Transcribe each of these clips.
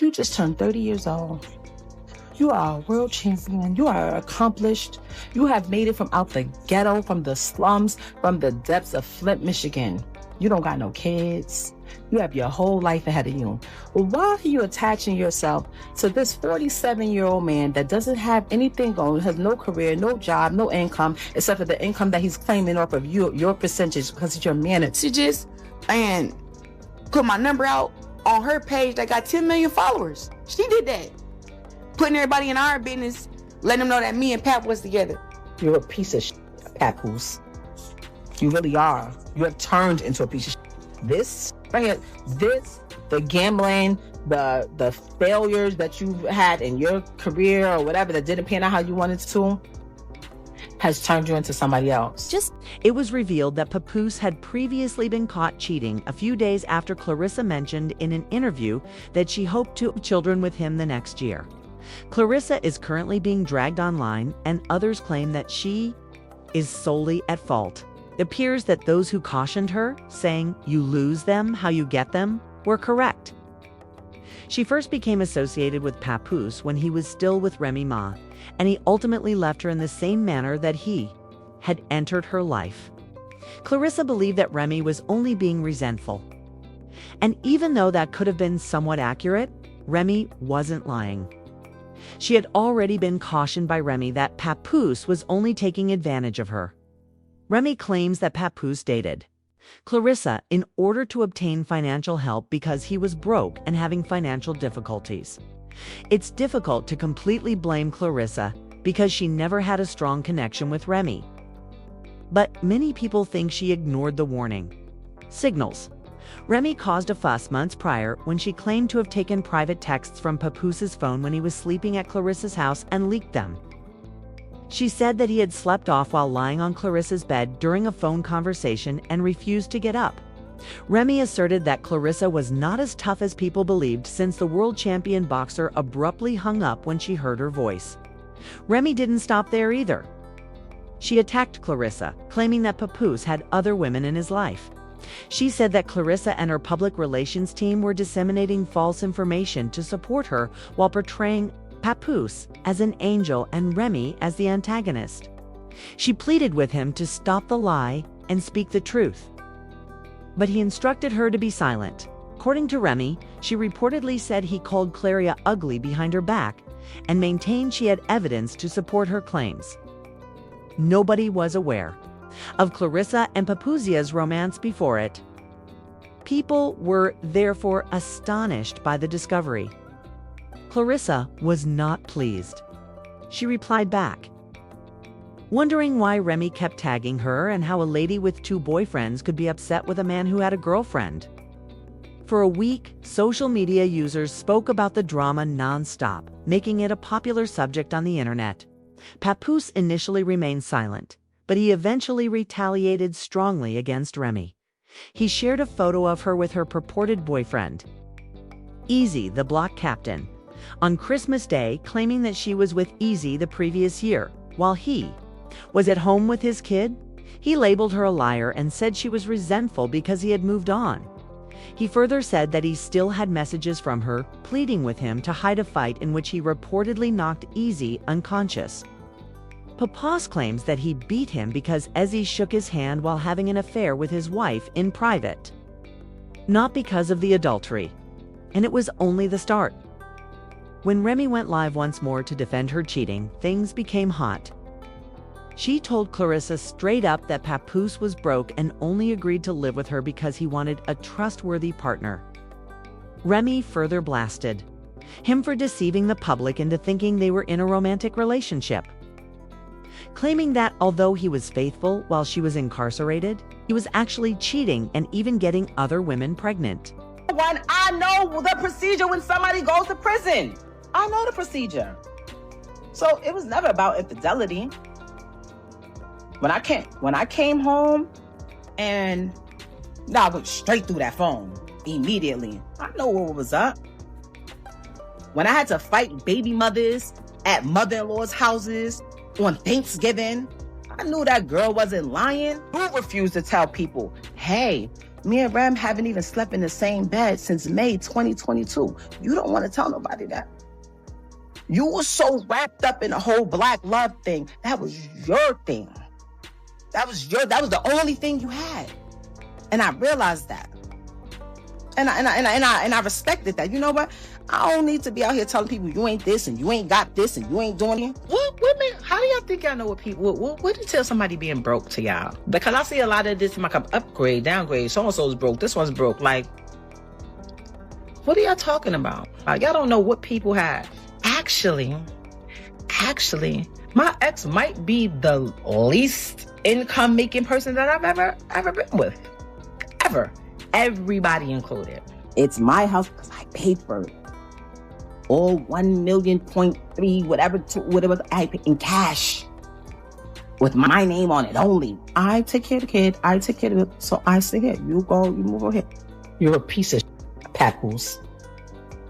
You just turned 30 years old. You are a world champion. You are accomplished. You have made it from out the ghetto, from the slums, from the depths of Flint, Michigan. You don't got no kids. You have your whole life ahead of you. Well, why are you attaching yourself to this 47-year-old man that doesn't have anything going, has no career, no job, no income, except for the income that he's claiming off of your percentage because it's your messages, and put my number out on her page that got 10 million followers. She did that. Putting everybody in our business, letting them know that me and Pap was together. You're a piece of Papoose. You really are. You have turned into a piece of This, right here, the gambling, the failures that you've had in your career or whatever that didn't pan out how you wanted to, has turned you into somebody else. It was revealed that Papoose had previously been caught cheating a few days after Claressa mentioned in an interview that she hoped to have children with him the next year. Claressa is currently being dragged online, and others claim that she is solely at fault. It appears that those who cautioned her, saying, "You lose them how you get them," were correct. She first became associated with Papoose when he was still with Remy Ma, and he ultimately left her in the same manner that he had entered her life. Claressa believed that Remy was only being resentful. And even though that could have been somewhat accurate, Remy wasn't lying. She had already been cautioned by Remy that Papoose was only taking advantage of her. Remy claims that Papoose dated Claressa in order to obtain financial help because he was broke and having financial difficulties. It's difficult to completely blame Claressa because she never had a strong connection with Remy. But many people think she ignored the warning signals. Remy caused a fuss months prior when she claimed to have taken private texts from Papoose's phone when he was sleeping at Claressa's house and leaked them. She said that he had slept off while lying on Claressa's bed during a phone conversation and refused to get up. Remy asserted that Claressa was not as tough as people believed since the world champion boxer abruptly hung up when she heard her voice. Remy didn't stop there either. She attacked Claressa, claiming that Papoose had other women in his life. She said that Claressa and her public relations team were disseminating false information to support her while portraying Papoose as an angel and Remy as the antagonist. She pleaded with him to stop the lie and speak the truth. But he instructed her to be silent. According to Remy, she reportedly said he called Claressa ugly behind her back and maintained she had evidence to support her claims. Nobody was aware of Claressa and Papoose's romance before it. People were therefore astonished by the discovery. Claressa was not pleased. She replied back, wondering why Remy kept tagging her and how a lady with 2 boyfriends could be upset with a man who had a girlfriend. For a week, social media users spoke about the drama nonstop, making it a popular subject on the internet. Papoose initially remained silent, but he eventually retaliated strongly against Remy. He shared a photo of her with her purported boyfriend, Easy, the block captain, on Christmas Day, claiming that she was with Easy the previous year, while he was at home with his kid. He labeled her a liar and said she was resentful because he had moved on. He further said that he still had messages from her, pleading with him to hide a fight in which he reportedly knocked Easy unconscious. Papoose claims that he beat him because Easy shook his hand while having an affair with his wife in private. Not because of the adultery. And it was only the start. When Remy went live once more to defend her cheating, things became hot. She told Claressa straight up that Papoose was broke and only agreed to live with her because he wanted a trustworthy partner. Remy further blasted him for deceiving the public into thinking they were in a romantic relationship, claiming that although he was faithful while she was incarcerated, he was actually cheating and even getting other women pregnant. When I know the procedure when somebody goes to prison. I know the procedure. So it was never about infidelity. When I came home and I went straight through that phone immediately. I know what was up. When I had to fight baby mothers at mother-in-law's houses on Thanksgiving, I knew that girl wasn't lying. Who refused to tell people, hey, Me and Rem haven't even slept in the same bed since May 2022. You don't want to tell nobody that. You were so wrapped up in the whole black love thing. That was your thing. That was the only thing you had. And I realized that. And I respected that. You know what? I don't need to be out here telling people you ain't this and you ain't got this and you ain't doing it. What women? How do y'all think y'all know what people? What do you tell somebody being broke to y'all? Because I see a lot of this in my upgrade, downgrade. So and so's broke. This one's broke. Like, what are y'all talking about? Like, y'all don't know what people have. Actually, my ex might be the least income making person that I've ever been with. Ever. Everybody included. It's my house because I paid for it. All 1.3 million, whatever I paid in cash. With my name on it only. I take care of the kid. I take care of it. So I say, here, you go, you move over here. You're a piece of Papoose.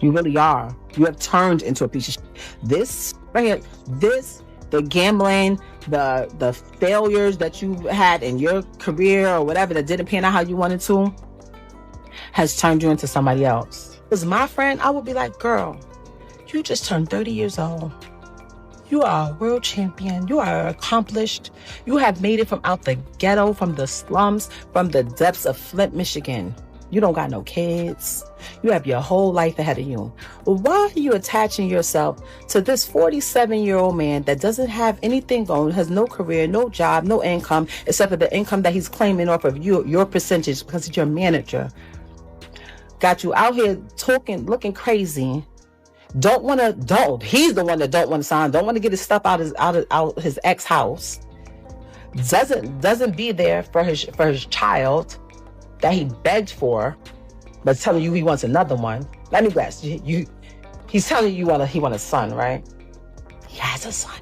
You really are. You have turned into a piece of shit. This right here, the gambling, the failures that you had in your career or whatever that didn't pan out how you wanted to, has turned you into somebody else. As my friend, I would be like, girl, you just turned 30 years old. You are a world champion. You are accomplished. You have made it from out the ghetto, from the slums, from the depths of Flint, Michigan. You don't got no kids. You have your whole life ahead of you. Why are you attaching yourself to this 47-year-old man that doesn't have anything going, has no career, no job, no income, except for the income that he's claiming off of your percentage because he's your manager? Got you out here talking, looking crazy. He's the one that don't want to sign, don't want to get his stuff out his ex house. Doesn't be there for his child that he begged for, but telling you he wants another one. Let me guess. He's telling you he want a son, right? He has a son.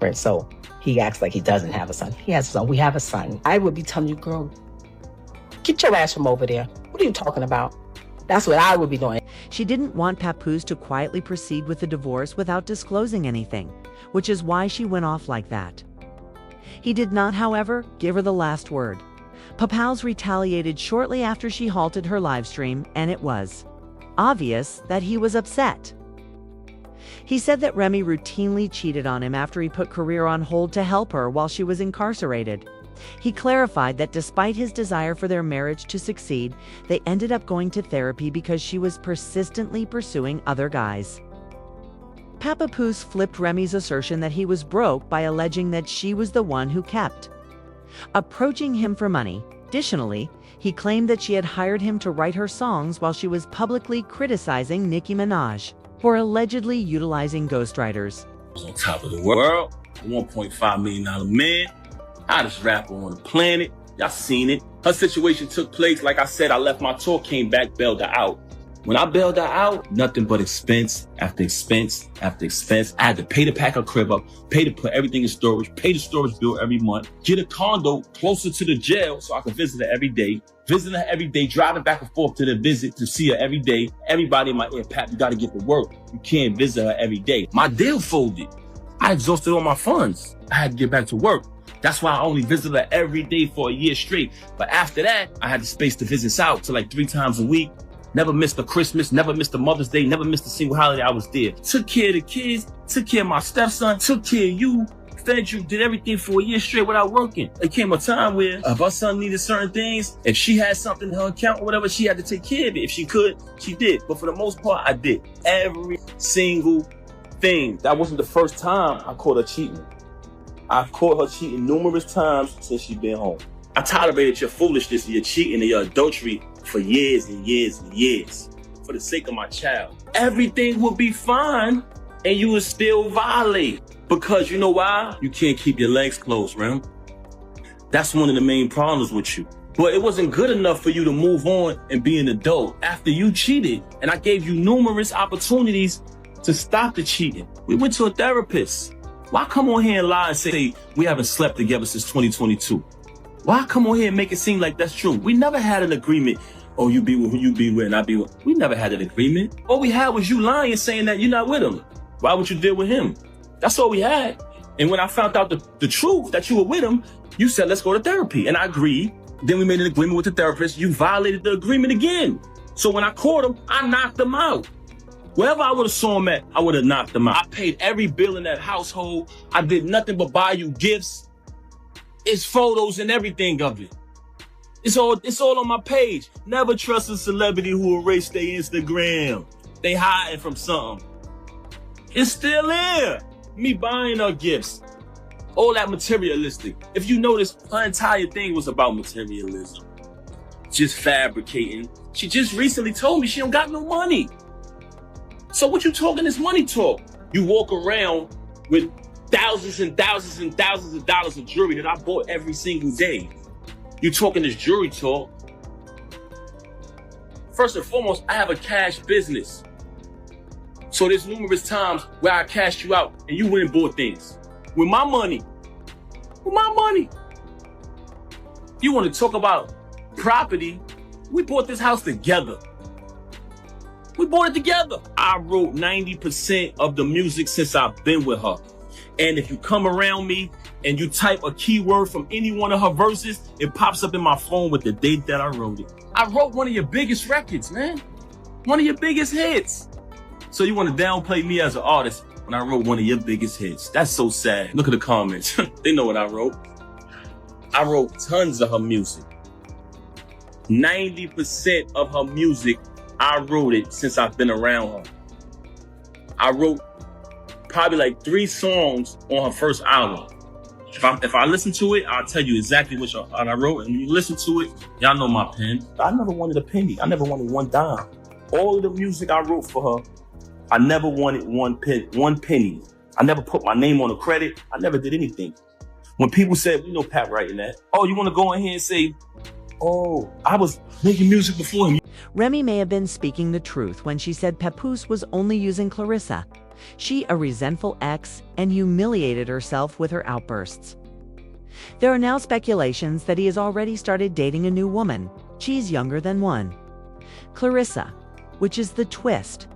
Right, so he acts like he doesn't have a son. He has a son. We have a son. I would be telling you, girl, get your ass from over there. What are you talking about? That's what I would be doing. She didn't want Papoose to quietly proceed with the divorce without disclosing anything, which is why she went off like that. He did not, however, give her the last word. Papoose retaliated shortly after she halted her live stream, and it was obvious that he was upset. He said that Remy routinely cheated on him after he put career on hold to help her while she was incarcerated. He clarified that despite his desire for their marriage to succeed, they ended up going to therapy because she was persistently pursuing other guys. Papoose flipped Remy's assertion that he was broke by alleging that she was the one who kept approaching him for money. Additionally, he claimed that she had hired him to write her songs while she was publicly criticizing Nicki Minaj for allegedly utilizing ghostwriters. I was on top of the world, a $1.5 million man, hottest rapper on the planet. Y'all seen it. Her situation took place. Like I said, I left my tour, came back, bailed her out. When I bailed her out, nothing but expense after expense after expense. I had to pay to pack her crib up, pay to put everything in storage, pay the storage bill every month, get a condo closer to the jail so I could visit her every day. Visiting her every day, driving back and forth to the visit to see her every day. Everybody in my ear, Pat, you got to get to work. You can't visit her every day. My deal folded. I exhausted all my funds. I had to get back to work. That's why I only visited her every day for a year straight. But after that, I had the space to visit out to like 3 times a week. Never missed a Christmas, never missed a Mother's Day, never missed a single holiday. I was there. Took care of the kids, took care of my stepson, took care of you, fed you, did everything for a year straight without working. There came a time where if our son needed certain things, if she had something in her account or whatever, she had to take care of it. If she could, she did. But for the most part, I did. Every single thing. That wasn't the first time I caught her cheating. I've caught her cheating numerous times since she's been home. I tolerated your foolishness and your cheating and your adultery for years and years and years for the sake of my child. Everything will be fine and you will still violate because you know why? You can't keep your legs closed, Rem. That's one of the main problems with you. But it wasn't good enough for you to move on and be an adult after you cheated. And I gave you numerous opportunities to stop the cheating. We went to a therapist. Why come on here and lie and say we haven't slept together since 2022? Why come on here and make it seem like that's true? We never had an agreement. Oh, you be with who you be with and I be with. We never had an agreement. All we had was you lying saying that you're not with him. Why would you deal with him? That's all we had. And when I found out the truth that you were with him, you said, let's go to therapy. And I agreed. Then we made an agreement with the therapist. You violated the agreement again. So when I caught him, I knocked him out. Wherever I would have saw him at, I would have knocked him out. I paid every bill in that household. I did nothing but buy you gifts. It's photos and everything of it. It's all on my page. Never trust a celebrity who erased their Instagram. They hiding from something. It's still there. Me buying her gifts. All that materialistic. If you notice, her entire thing was about materialism. Just fabricating. She just recently told me she don't got no money. So what you talking this money talk? You walk around with thousands and thousands and thousands of dollars of jewelry that I bought every single day. You talking this jewelry talk. First and foremost, I have a cash business. So there's numerous times where I cashed you out and you went and bought things. With my money. With my money. You want to talk about property? We bought this house together. We bought it together. I wrote 90% of the music since I've been with her. And if you come around me and you type a keyword from any one of her verses, it pops up in my phone with the date that I wrote it. I wrote one of your biggest records, man. One of your biggest hits. So you want to downplay me as an artist when I wrote one of your biggest hits. That's so sad. Look at the comments. They know what I wrote. I wrote tons of her music. 90% of her music, I wrote it since I've been around her. I wrote probably like 3 songs on her first album. If I listen to it, I'll tell you exactly which one I wrote. And when you listen to it, y'all know my pen. I never wanted a penny. I never wanted one dime. All of the music I wrote for her, I never wanted one penny. I never put my name on a credit. I never did anything. When people said, we know Pat writing that. Oh, you want to go in here and say, oh, I was making music before him. Remy may have been speaking the truth when she said Papoose was only using Claressa. She, a resentful ex, and humiliated herself with her outbursts. There are now speculations that he has already started dating a new woman. She's younger than one. Claressa, which is the twist.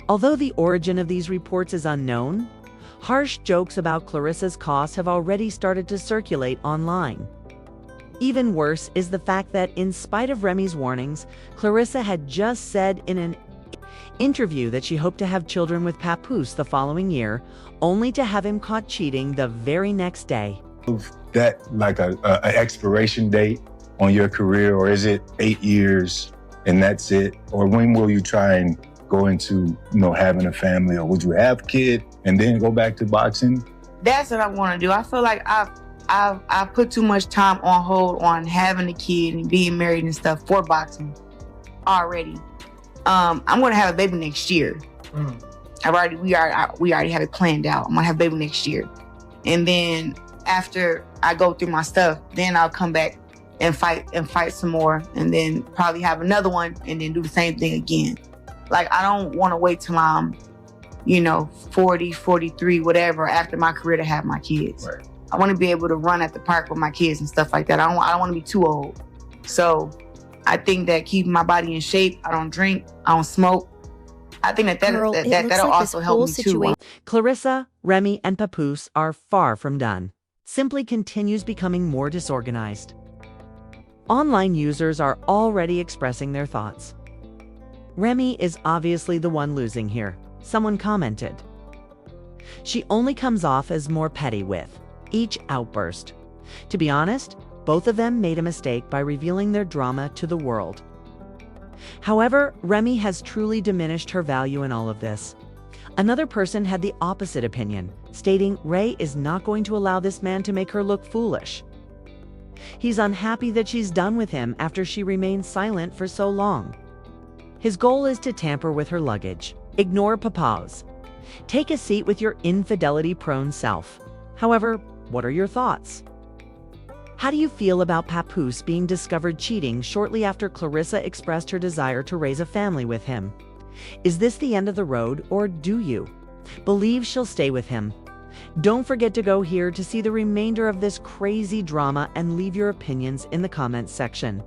Although the origin of these reports is unknown, harsh jokes about Claressa's costs have already started to circulate online. Even worse is the fact that, in spite of Remy's warnings, Claressa had just said in an interview that she hoped to have children with Papoose the following year, only to have him caught cheating the very next day. That like an expiration date on your career, or is it 8 years and that's it? Or when will you try and go into, having a family, or would you have a kid and then go back to boxing? That's what I want to do. I feel like I've put too much time on hold on having a kid and being married and stuff for boxing already. I'm gonna have a baby next year. We already have it planned out. I'm gonna have a baby next year, and then after I go through my stuff, then I'll come back and fight some more, and then probably have another one, and then do the same thing again. Like, I don't want to wait till I'm, 40, 43, whatever, after my career to have my kids. Right. I want to be able to run at the park with my kids and stuff like that. I don't want to be too old. So I think that keeping my body in shape, I don't drink, I don't smoke. I think that'll also help me too. Claressa, Remy, and Papoose are far from done. Simply continues becoming more disorganized. Online users are already expressing their thoughts. Remy is obviously the one losing here, someone commented. She only comes off as more petty with each outburst. To be honest, both of them made a mistake by revealing their drama to the world. However, Remy has truly diminished her value in all of this. Another person had the opposite opinion, stating Ray is not going to allow this man to make her look foolish. He's unhappy that she's done with him after she remained silent for so long. His goal is to tamper with her luggage, ignore Papoose, take a seat with your infidelity-prone self. However, what are your thoughts? How do you feel about Papoose being discovered cheating shortly after Claressa expressed her desire to raise a family with him? Is this the end of the road, or do you believe she'll stay with him? Don't forget to go here to see the remainder of this crazy drama and leave your opinions in the comments section.